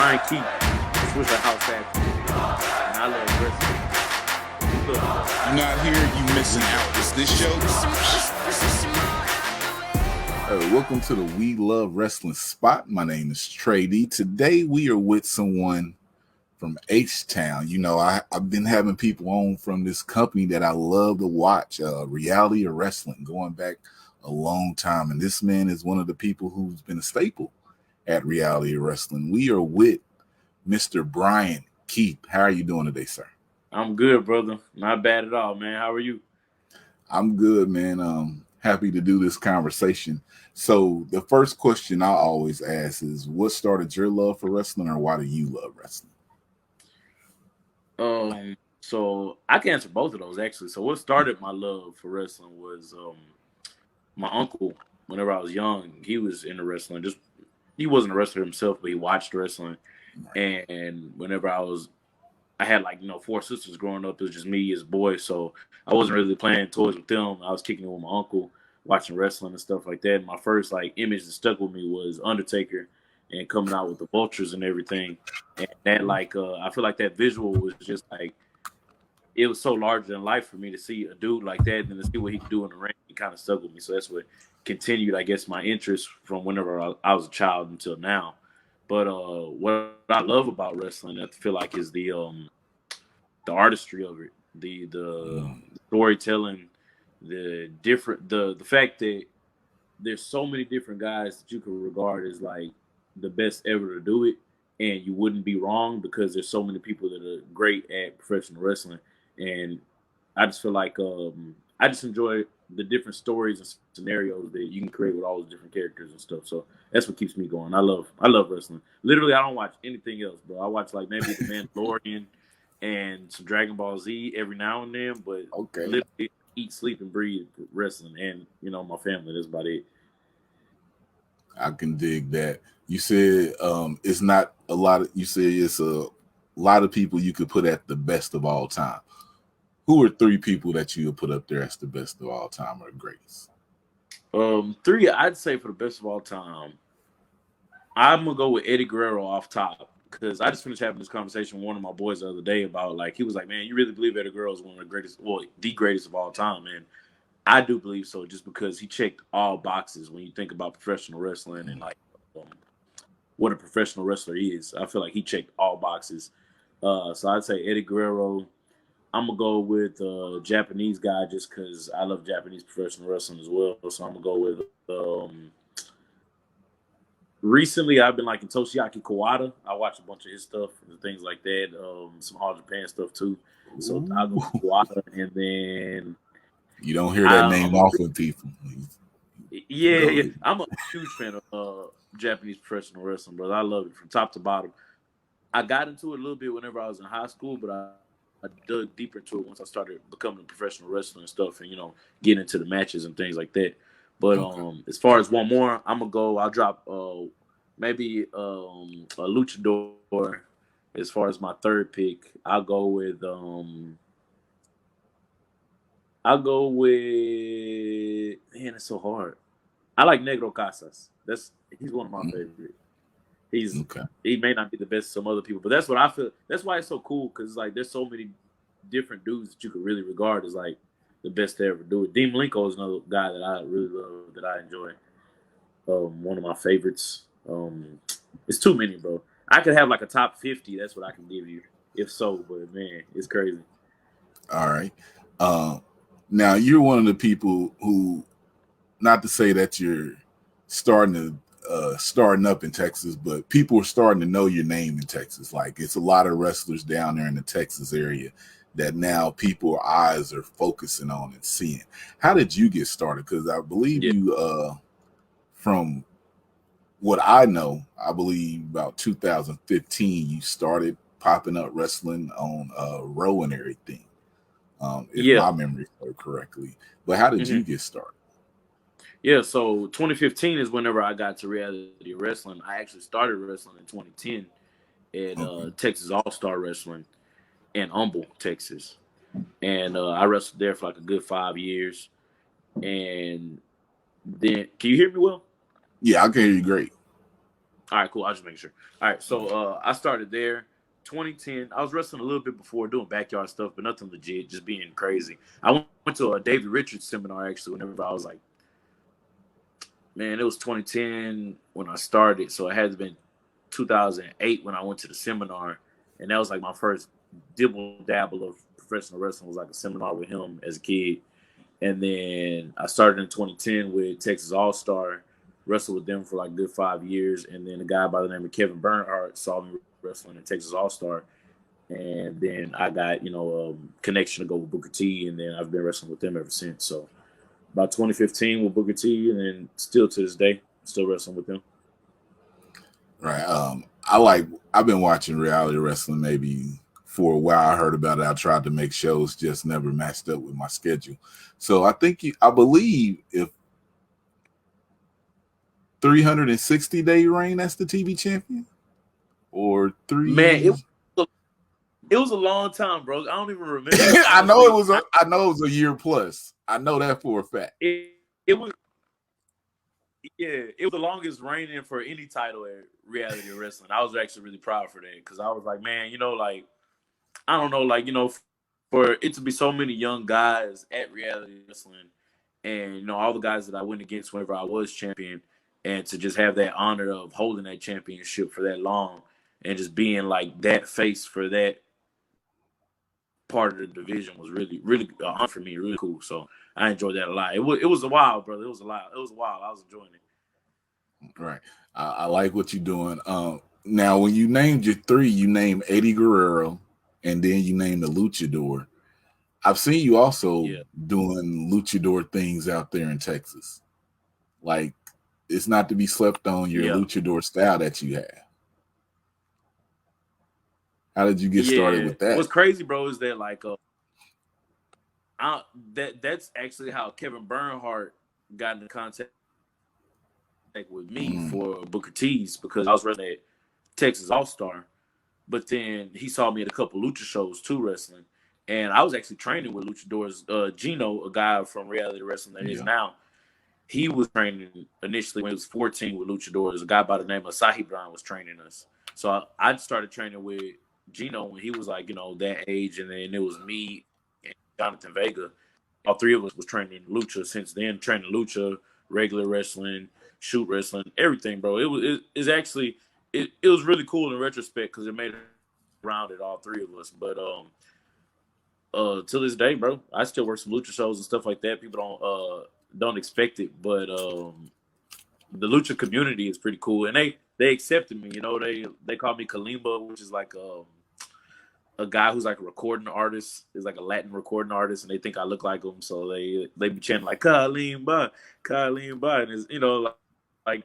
Bryan Keith, Swisher House Factory, and I love wrestling. Look, You're not here, you missing out. Is this show? Welcome to the We Love Wrestling spot. My name is Trey D. Today we are with someone from H-Town. You know, I've been having people on from this company that I love to watch, Reality of Wrestling, going back a long time. And this man is one of the people who's been a staple at Reality of Wrestling. We are with Mr. Bryan Keith. How are you doing today, sir? I'm good, brother. Not bad at all, man. How are you? I'm good, man. Happy to do this conversation. So the first question I always ask is, what started your love for wrestling, or why do you love wrestling? So I can answer both of those actually. So what started my love for wrestling was my uncle. Whenever I was young, he was into wrestling. He wasn't a wrestler himself, but he watched wrestling. And whenever I had four sisters growing up. It was just me as a boy, so I wasn't really playing toys with them. I was kicking it with my uncle, watching wrestling and stuff like that. And my first image that stuck with me was Undertaker and coming out with the vultures and everything. And that I feel like that visual was just it was so larger than life for me to see a dude like that and to see what he could do in the ring. It kind of stuck with me. So that's what continued, I guess, my interest from whenever I was a child until now. But what I love about wrestling, I feel like, is the artistry of it, the storytelling, the fact that there's so many different guys that you can regard as the best ever to do it, and you wouldn't be wrong because there's so many people that are great at professional wrestling. And I just feel like I just enjoy the different stories and scenarios that you can create with all those different characters and stuff. So that's what keeps me going. I love wrestling. Literally, I don't watch anything else, bro. I watch maybe The Mandalorian and some Dragon Ball Z every now and then, but literally eat, sleep, and breathe wrestling, and my family. That's about it. I can dig that. You said it's not a lot. You said it's a lot of people you could put at the best of all time. Who are three people that you would put up there as the best of all time or greatest? Three, I'd say for the best of all time, I'm gonna go with Eddie Guerrero off top. Because I just finished having this conversation with one of my boys the other day about he was like, man, you really believe Eddie Guerrero is one of the greatest, the greatest of all time? And I do believe so, just because he checked all boxes when you think about professional wrestling and what a professional wrestler is. I feel like he checked all boxes. So I'd say Eddie Guerrero. I'm gonna go with a Japanese guy just because I love Japanese professional wrestling as well. So I'm gonna go with recently, I've been liking Toshiaki Kawada. I watch a bunch of his stuff and things like that. Some All Japan stuff too. So I'll go with Kawada, and then you don't hear that name often, people. Yeah. I'm a huge fan of Japanese professional wrestling, brother. I love it from top to bottom. I got into it a little bit whenever I was in high school, but I dug deeper into it once I started becoming a professional wrestler and stuff, and getting into the matches and things like that. But as far as one more, I'm gonna go. I'll drop maybe a luchador. As far as my third pick, I'll go with man, it's so hard. I like Negro Casas. He's one of my favorite. He may not be the best to some other people, but that's what I feel. That's why it's so cool, because there's so many different dudes that you could really regard as the best to ever do it. Dean Malenko is another guy that I really love, that I enjoy. One of my favorites. It's too many, bro. I could have a top 50. That's what I can give you, if so. But man, it's crazy. All right. Now you're one of the people who, not to say that you're starting up in Texas, but people are starting to know your name in Texas. It's a lot of wrestlers down there in the Texas area that now people's eyes are focusing on and seeing. How did you get started? Because I believe you, from what I know, I believe about 2015, you started popping up wrestling on Raw and everything. If my memory serves correctly. But how did you get started? Yeah, so 2015 is whenever I got to Reality Wrestling. I actually started wrestling in 2010 at Texas All-Star Wrestling in Humble, Texas. And I wrestled there for a good 5 years. And then, can you hear me well? Yeah, I can hear you great. All right, cool. I'll just make sure. All right, so I started there. 2010. I was wrestling a little bit before doing backyard stuff, but nothing legit, just being crazy. I went to a David Richards seminar actually whenever I was like, man, it was 2010 when I started, so it had to been 2008 when I went to the seminar, and that was like my first dibble dabble of professional wrestling. Was like a seminar with him as a kid, and then I started in 2010 with Texas All Star, wrestled with them for like a good 5 years, and then a guy by the name of Kevin Bernhardt saw me wrestling in Texas All Star, and then I got connection to go with Booker T, and then I've been wrestling with them ever since. So about 2015 with Booker T, and then still to this day, still wrestling with them. Right. I've been watching reality wrestling maybe for a while. I heard about it. I tried to make shows, just never matched up with my schedule. So I believe if 360-day reign, that's the TV champion, or three. Man, it was a long time, bro. I don't even remember. I know it was a year plus. I know that for a fact. It was. Yeah, it was the longest reigning for any title at reality wrestling. I was actually really proud for that because I was like, man, like, I don't know, like, for it to be so many young guys at reality wrestling and, all the guys that I went against whenever I was champion, and to just have that honor of holding that championship for that long and just being like that face for that part of the division was really, really for me, really cool. So I enjoyed that a lot. It was a while, brother. It was a while. I was enjoying it. Right. I like what you're doing. Now, when you named your three, you named Eddie Guerrero, and then you named the Luchador. I've seen you also doing Luchador things out there in Texas. Like, it's not to be slept on your Luchador style that you have. How did you get started with that? What's crazy, bro, is that like that's actually how Kevin Bernhardt got into contact with me for Booker T's, because I was wrestling at Texas All Star, but then he saw me at a couple lucha shows too wrestling, and I was actually training with luchadors. Gino, a guy from reality wrestling that is now, he was training initially when he was 14 with luchadors. A guy by the name of Bryan was training us, so I started training with Gino when he was like that age, and then it was me and Jonathan Vega. All three of us was training lucha since then, training lucha, regular wrestling, shoot wrestling, everything, bro. It was really cool in retrospect because it made it rounded all three of us. But to this day, bro, I still work some lucha shows and stuff like that. People don't expect it, but the lucha community is pretty cool, and they accepted me. They call me Kalimba, which is like a guy who's like a recording artist, is like a Latin recording artist, and they think I look like him, so they be chanting like Kalimba, Kalimba, and it's like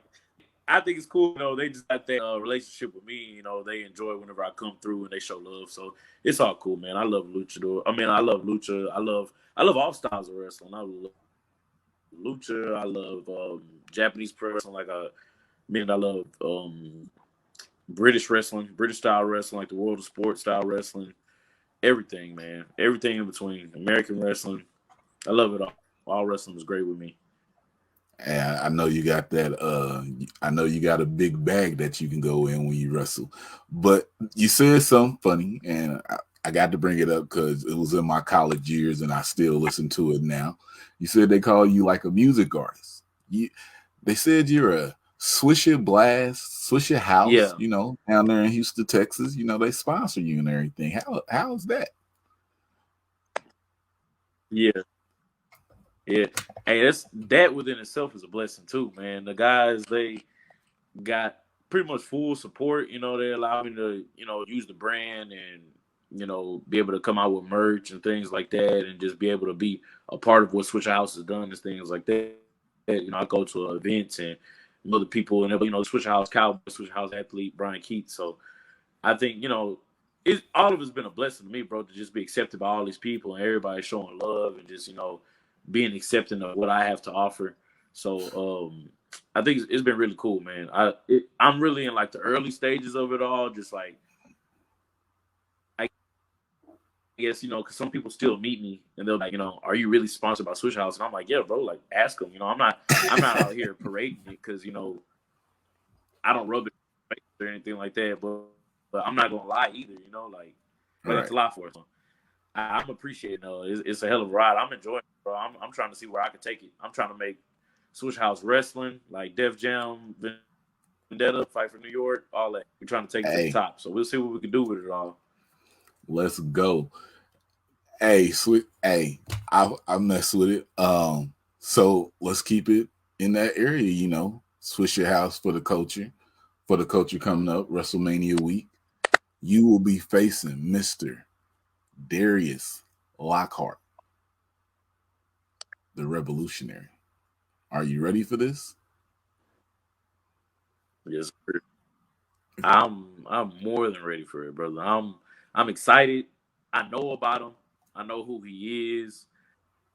I think it's cool. They just got that relationship with me. They enjoy whenever I come through and they show love, so it's all cool, man. I love luchador. I mean, I love lucha. I love all styles of wrestling. I love lucha. I love Japanese pro wrestling. I love British wrestling, British style wrestling, like the World of Sport style wrestling. Everything, man. Everything in between. American wrestling. I love it all. All wrestling is great with me. And I know you got that. I know you got a big bag that you can go in when you wrestle. But you said something funny, and I got to bring it up because it was in my college years, and I still listen to it now. You said they call you like a music artist. They said you're a Swisher Blast, Swisher House. Down there in Houston, Texas. They sponsor you and everything. How is that? Yeah. Yeah, hey, that within itself is a blessing too, man. The guys, they got pretty much full support. They allow me to, use the brand and, be able to come out with merch and things like that, and just be able to be a part of what Switch House has done and things like that. I go to events and know the people, and Switch House Cowboy, Switch House athlete, Bryan Keith. So I think, all of it's been a blessing to me, bro, to just be accepted by all these people and everybody showing love and just, being accepting of what I have to offer. So I think it's been really cool, man. I'm really in like the early stages of it all. Just like, I guess, because some people still meet me and they're like, are you really sponsored by Switch House? And I'm like, yeah, bro, like ask them. I'm not out here parading it because, I don't rub it or anything like that, but I'm not gonna lie either. You know, like I got Right. to lie for it. So I'm appreciating. It's a hell of a ride. I'm enjoying it, bro. I'm trying to see where I can take it. I'm trying to make Switch House Wrestling, like Def Jam, Vendetta, Fight for New York, all that. We're trying to take it to the Hey, top. So we'll see what we can do with it all. let's go. Hey, sweet. Hey, I mess with it. So let's keep it in that area. Switch your house for the culture. For the culture coming up, WrestleMania week, you will be facing Mr. Darius Lockhart, the Revolutionary. Are you ready for this? Yes, sir. I'm more than ready for it, brother. I'm excited. I know about him. I know who he is.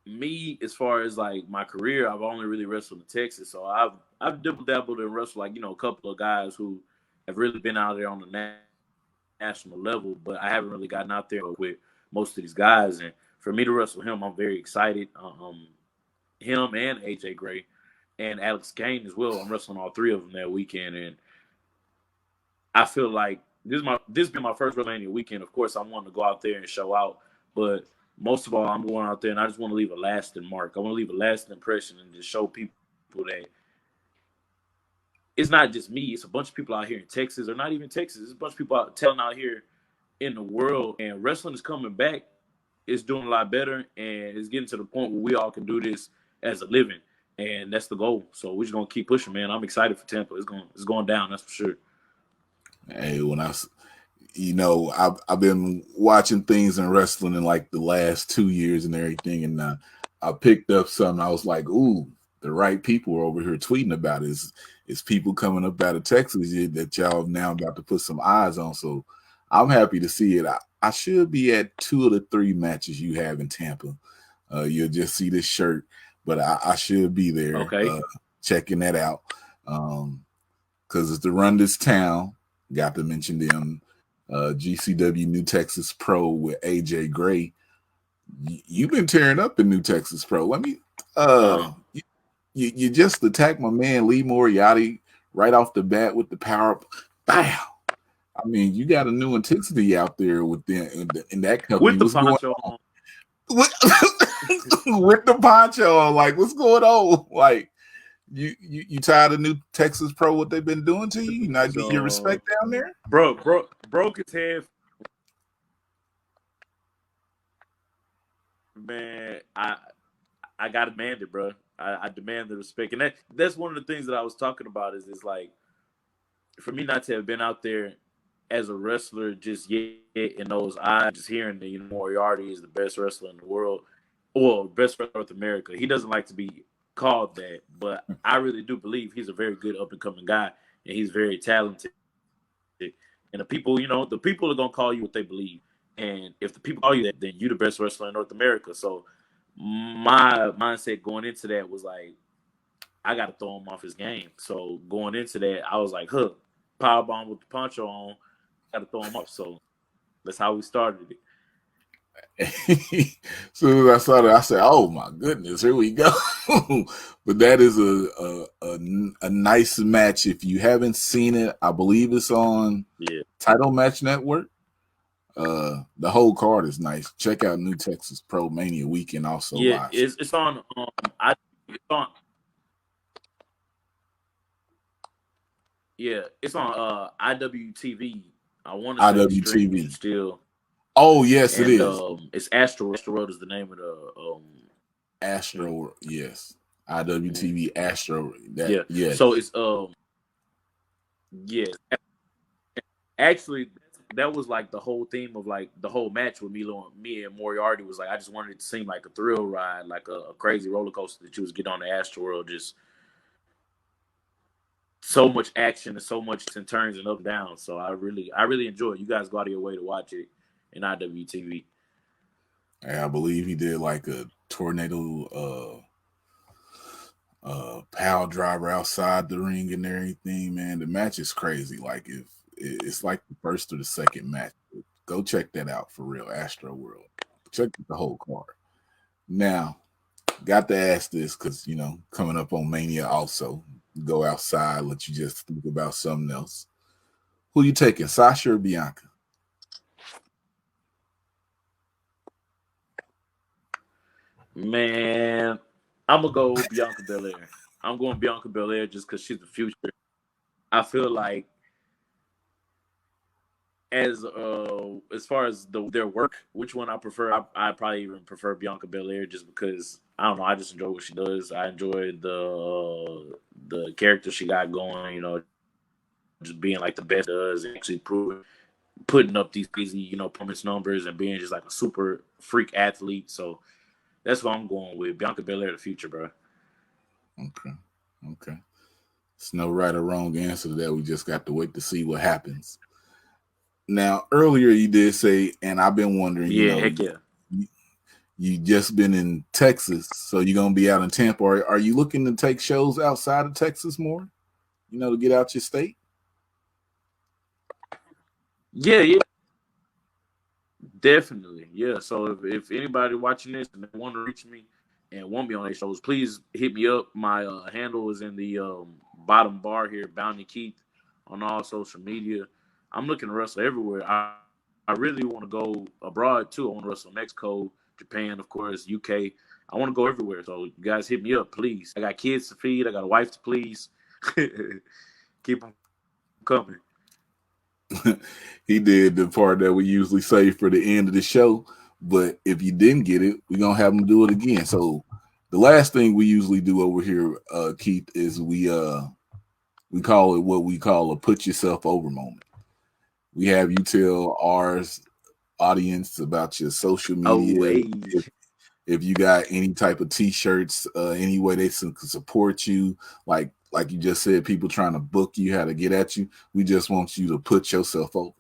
Me, as far as like my career, I've only really wrestled in Texas, so I've dibble dabbled and wrestled like a couple of guys who have really been out there on the national level, but I haven't really gotten out there with most of these guys. And for me to wrestle him, I'm very excited. Him and AJ Gray and Alex Kane as well. I'm wrestling all three of them that weekend, and I feel like this been my first WrestleMania weekend. Of course, I want to go out there and show out, but most of all, I'm going out there and I just want to leave a lasting mark. I want to leave a lasting impression and just show people that it's not just me. It's a bunch of people out here in Texas, or not even Texas. It's a bunch of people telling out here in the world, and wrestling is coming back. It's doing a lot better, and it's getting to the point where we all can do this as a living, and that's the goal. So we're just gonna keep pushing, man. I'm excited for Tampa. It's going down. That's for sure. Hey, I've been watching things in wrestling in like the last 2 years and everything, and I picked up something. I was like, ooh, the right people are over here tweeting about it. It's people coming up out of Texas that y'all now about to put some eyes on. So I'm happy to see it. I should be at 2 of the 3 matches you have in Tampa. You'll just see this shirt, but I should be there Okay. checking that out because it's the Run This Town. Got to mention them. GCW New Texas Pro with AJ Gray. You've been tearing up in New Texas Pro. Let me you just attacked my man Lee Moriarty right off the bat with the power. Bow. I mean, you got a new intensity out there with them in that company. With the What's going poncho on? With the poncho on, like what's going on? Like you tired of New Texas Pro? What they've been doing to you? You not get your respect down there, bro. Broke his head. Man, I got to demand it, bro. I demand the respect, and that's one of the things that I was talking about. Is like for me not to have been out there as a wrestler just yet in those eyes, just hearing that Moriarty is the best wrestler in the world, or best wrestler in North America. He doesn't like to be called that, but I really do believe he's a very good up and coming guy, and he's very talented. And the people are gonna call you what they believe. And if the people call you that, then you're the best wrestler in North America. So my mindset going into that was like, I got to throw him off his game. So going into that, I was like, power bomb with the poncho on, got to throw him off. So that's how we started it. As soon as I saw that, I said, "Oh my goodness, here we go!" But that is a nice match. If you haven't seen it, I believe it's on Title Match Network. The whole card is nice. Check out New Texas Pro Mania Weekend also live. It's on. It's on IWTV. I want to say IWTV still. Oh yes, it is. It's Astro Road is the name of the Astro. Yes, IWTV Astro. So it's Actually, that was like the whole theme of like the whole match with me and Moriarty was like I just wanted it to seem like a thrill ride, like a crazy roller coaster that you was getting on the Astro World. Just so much action and so much and turns and up and down. So I really enjoy it. You guys go out of your way to watch it in IWTV. I believe he did like a tornado power driver outside the ring and everything, man. The match is crazy. Like if it's like the first or the second match. Go check that out for real. Astro World. Check the whole card. Now, got to ask this because coming up on Mania also. Go outside, let you just think about something else. Who you taking, Sasha or Bianca? Man, I'm gonna go Bianca Belair. I'm going Bianca Belair just because she's the future. I feel like as far as their work, which one I prefer, I probably even prefer Bianca Belair just because I don't know. I just enjoy what she does. I enjoy the character she got going. Just being like the best does and actually proving putting up these crazy performance numbers and being just like a super freak athlete. So that's what I'm going with. Bianca Belair, the future, bro. Okay. Okay. It's no right or wrong answer to that. We just got to wait to see what happens. Now, earlier you did say, and I've been wondering, Yeah, heck yeah. you just been in Texas, so you're gonna be out in Tampa. Are you looking to take shows outside of Texas more? To get out your state? Yeah, yeah, definitely. Yeah. So if anybody watching this and they want to reach me and want me on their shows, please hit me up. My handle is in the bottom bar here, Bounty Keith, on all social media. I'm looking to wrestle everywhere. I really want to go abroad too. I want to wrestle Mexico, Japan, of course, UK. I want to go everywhere. So you guys hit me up, please. I got kids to feed. I got a wife to please. Keep them coming. He did the part that we usually say for the end of the show. But if you didn't get it, we're gonna have him do it again. So the last thing we usually do over here, Keith, is we call it what we call a put yourself over moment. We have you tell ours audience about your social Oh, media. hey. If you got any type of t-shirts, any way they can support you, like you just said, people trying to book you, how to get at you. We just want you to put yourself over.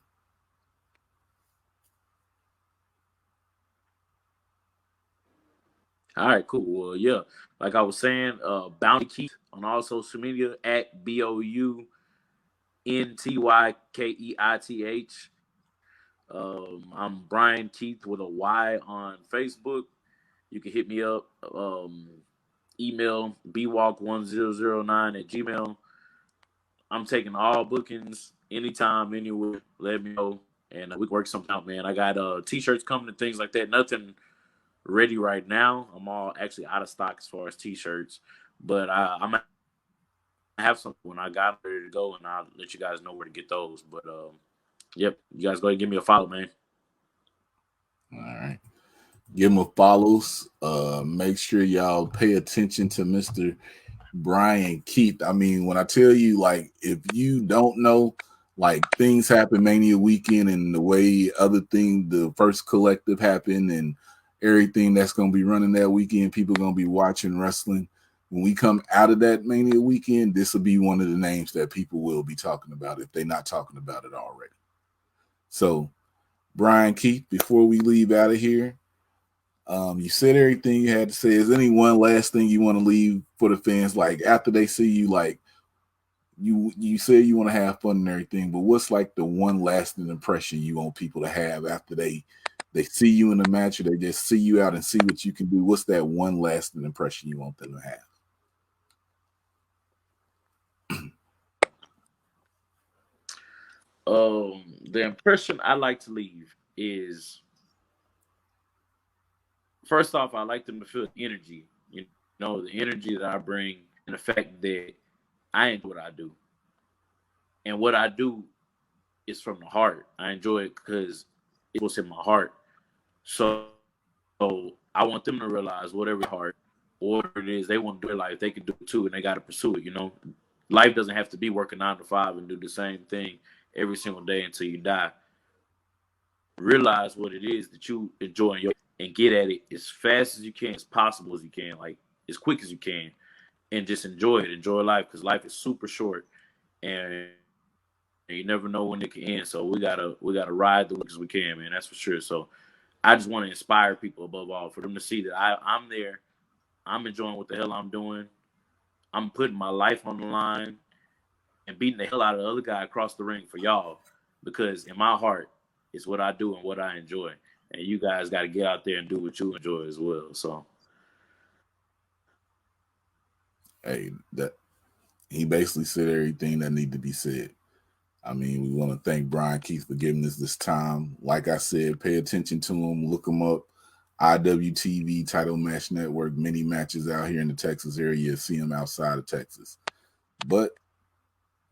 All right, cool. Well, yeah, like I was saying, Bounty Keith on all social media at BOUNTYKEITH. I'm Bryan Keith with a Y on Facebook. You can hit me up. Email bwalk1009 at gmail. I'm taking all bookings anytime, anywhere. Let me know, and we can work something out, man. I got t-shirts coming and things like that. Nothing ready right now. I'm all actually out of stock as far as t-shirts, but I'm gonna have some when I got ready to go, and I'll let you guys know where to get those. But yep, you guys go ahead and give me a follow, man. All right. Give them a follows. Make sure y'all pay attention to Mr. Bryan Keith. I mean, when I tell you, like, if you don't know, like, things happen Mania weekend and the way the first collective happened and everything that's going to be running that weekend, people going to be watching wrestling. When we come out of that Mania weekend, this will be one of the names that people will be talking about if they're not talking about it already. So, Bryan Keith, before we leave out of here, you said everything you had to say. Is there any one last thing you want to leave for the fans? Like after they see you, like you say you want to have fun and everything, but what's like the one lasting impression you want people to have after they see you in the match or they just see you out and see what you can do? What's that one lasting impression you want them to have? The impression I like to leave is first off, I like them to feel the energy. The energy that I bring and the fact that I enjoy what I do. And what I do is from the heart. I enjoy it because it's what's in my heart. So I want them to realize whatever heart, whatever it is they want to do in life, they can do it too, and they got to pursue it. Life doesn't have to be working 9 to 5 and do the same thing every single day until you die. Realize what it is that you enjoy and get at it as fast as you can, as possible as you can, like as quick as you can, and just enjoy it. Enjoy life because life is super short, and you never know when it can end. So we gotta ride the week as we can, man. That's for sure. So I just want to inspire people above all for them to see that I'm there. I'm enjoying what the hell I'm doing. I'm putting my life on the line and beating the hell out of the other guy across the ring for y'all because in my heart, it's what I do and what I enjoy. And you guys got to get out there and do what you enjoy as well. So, Hey, that he basically said everything that need to be said. I mean, we want to thank Bryan Keith for giving us this time. Like I said, pay attention to him, look him up. IWTV, Title Match Network, many matches out here in the Texas area. See him outside of Texas. But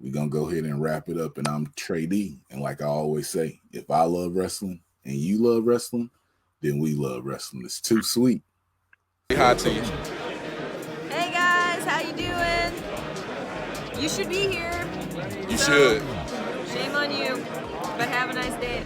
we're going to go ahead and wrap it up. And I'm Trey D. And like I always say, if I love wrestling and you love wrestling, then we love wrestling. It's too sweet. Say hi to you. Hey guys, how you doing? You should be here. You should. Shame on you, but have a nice day.